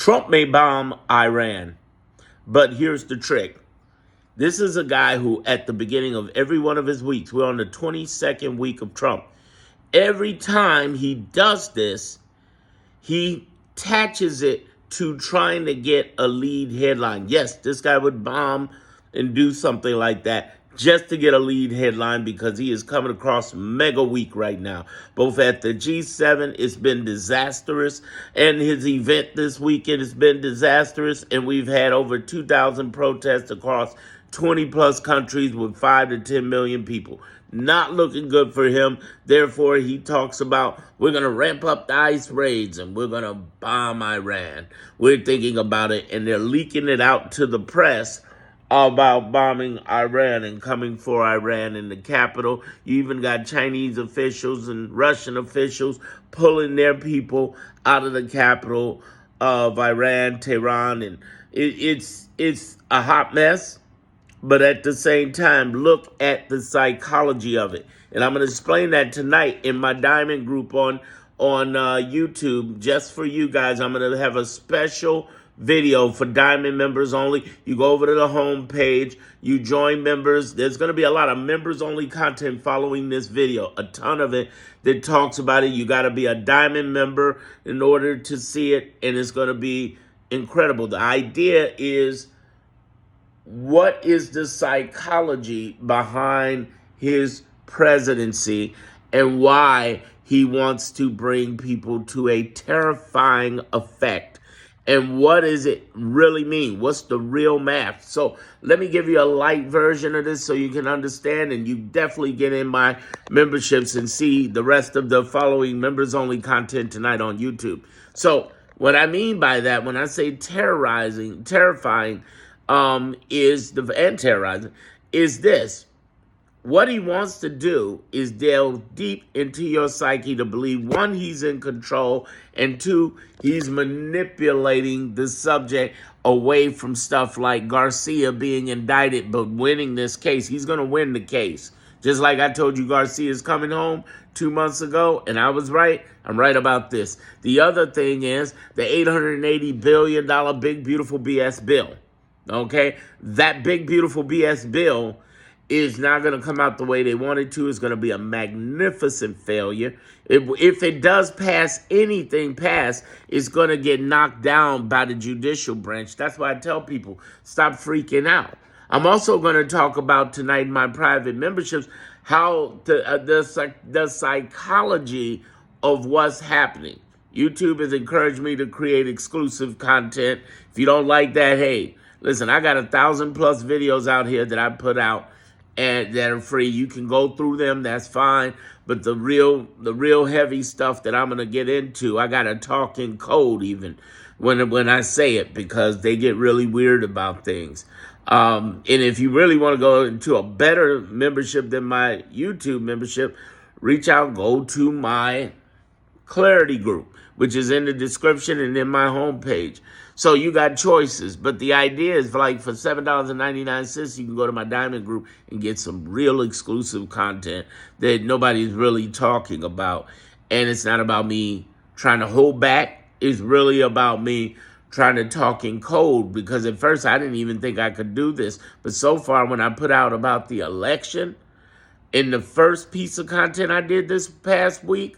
Trump may bomb Iran, but here's the trick. This is a guy who, at the beginning of every one of his weeks, we're on the 22nd week of Trump. Every time he does this, he attaches it to trying to get a lead headline. Yes, this guy would bomb and do something like that just to get a lead headline because he is coming across mega weak right now. Both at the G7, it's been disastrous, and his event this weekend has been disastrous, and we've had over 2,000 protests across 20 plus countries with 5 to 10 million people. Not looking good for him. Therefore, he talks about we're going to ramp up the ICE raids and we're going to bomb Iran. We're thinking about it, and they're leaking it out to the press about bombing Iran and coming for Iran in the capital. You even got Chinese officials and Russian officials pulling their people out of the capital of Iran, Tehran, and it's a hot mess. But at the same time, look at the psychology of it. And I'm going to explain that tonight in my Diamond group on YouTube. Just for you guys, I'm going to have a special video for Diamond members only. You go over to the home page, you join members. There's going to be a lot of members only content following this video, a ton of it that talks about it. You got to be a Diamond member in order to see it, and it's going to be incredible. The idea is, what is the psychology behind his presidency and why he wants to bring people to a terrifying effect? And what does it really mean? What's the real math? So let me give you a light version of this so you can understand, and you definitely get in my memberships and see the rest of the following members-only content tonight on YouTube. So what I mean by that, when I say terrifying, is this. What he wants to do is delve deep into your psyche to believe, one, he's in control, and two, he's manipulating the subject away from stuff like Garcia being indicted but winning this case. He's going to win the case. Just like I told you Garcia's coming home 2 months ago, and I was right. I'm right about this. The other thing is the $880 billion big, beautiful BS bill. Okay, that big, beautiful BS bill is not going to come out the way they want it to. It's going to be a magnificent failure. If it does pass, anything pass, it's going to get knocked down by the judicial branch. That's why I tell people, stop freaking out. I'm also going to talk about tonight in my private memberships how the psychology of what's happening. YouTube has encouraged me to create exclusive content. If you don't like that, hey, listen, I got 1,000+ videos out here that I put out and that are free. You can go through them, that's fine. But the real heavy stuff that I'm gonna get into, I gotta talk in code even when I say it, because they get really weird about things. And if you really want to go into a better membership than my YouTube membership, reach out, go to my Clarity group, which is in the description and in my homepage. So you got choices, but the idea is like for $7.99, you can go to my Diamond group and get some real exclusive content that nobody's really talking about. And it's not about me trying to hold back. It's really about me trying to talk in code, because at first I didn't even think I could do this. But so far, when I put out about the election, in the first piece of content I did this past week,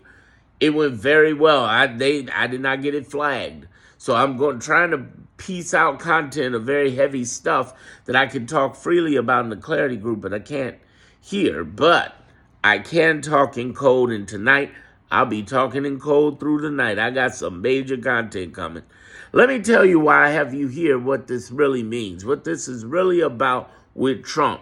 it went very well. I did not get it flagged. So I'm trying to piece out content of very heavy stuff that I can talk freely about in the Clarity group, but I can't here. But I can talk in code, and tonight I'll be talking in code through the night. I got some major content coming. Let me tell you why I have you here, what this really means. What this is really about with Trump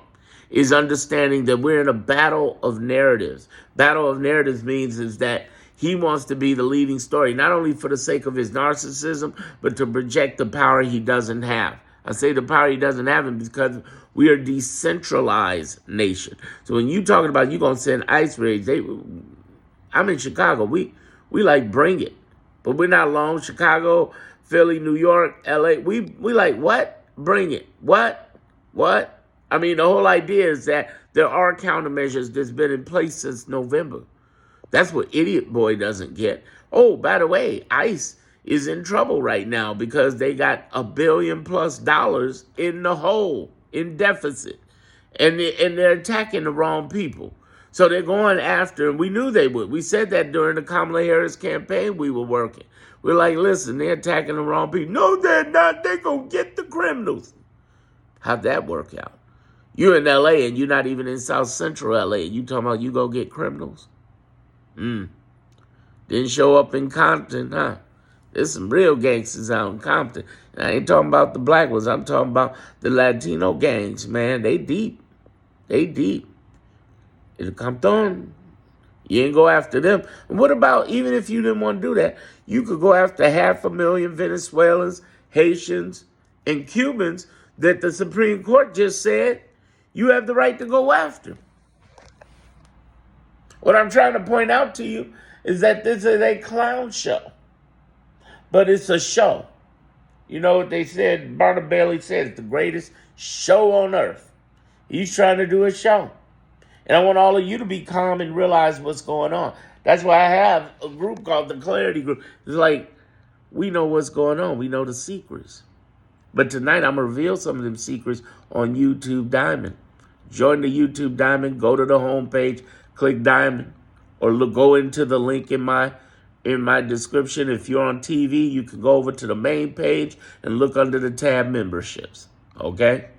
is understanding that we're in a battle of narratives. Battle of narratives means is that he wants to be the leading story, not only for the sake of his narcissism, but to project the power he doesn't have. I say the power he doesn't have because we are a decentralized nation. So when you talking about you going to send ICE raids, I'm in Chicago. We like bring it. But we're not alone. Chicago, Philly, New York, LA. We like what? Bring it. What? I mean, the whole idea is that there are countermeasures that's been in place since November. That's what Idiot Boy doesn't get. Oh, by the way, ICE is in trouble right now because they got $1 billion plus in the hole, in deficit. And they're attacking the wrong people. So they're going after, and we knew they would. We said that during the Kamala Harris campaign we were working. We're like, listen, they're attacking the wrong people. No, they're not. They're going to get the criminals. How'd that work out? You're in L.A. and you're not even in South Central L.A. You talking about you go get criminals? Didn't show up in Compton, huh? There's some real gangsters out in Compton. And I ain't talking about the black ones. I'm talking about the Latino gangs, man. They deep. They deep. In Compton, you ain't go after them. And what about, even if you didn't want to do that, you could go after 500,000 Venezuelans, Haitians, and Cubans that the Supreme Court just said you have the right to go after. What I'm trying to point out to you is that this is a clown show. But it's a show. You know what they said? Barnum Bailey said it's the greatest show on earth. He's trying to do a show. And I want all of you to be calm and realize what's going on. That's why I have a group called the Clarity Group. It's like, we know what's going on. We know the secrets. But tonight, I'm going to reveal some of them secrets on YouTube Diamond. Join the YouTube Diamond. Go to the homepage. Click Diamond. Or go into the link in my description. If you're on TV, you can go over to the main page and look under the tab memberships. Okay?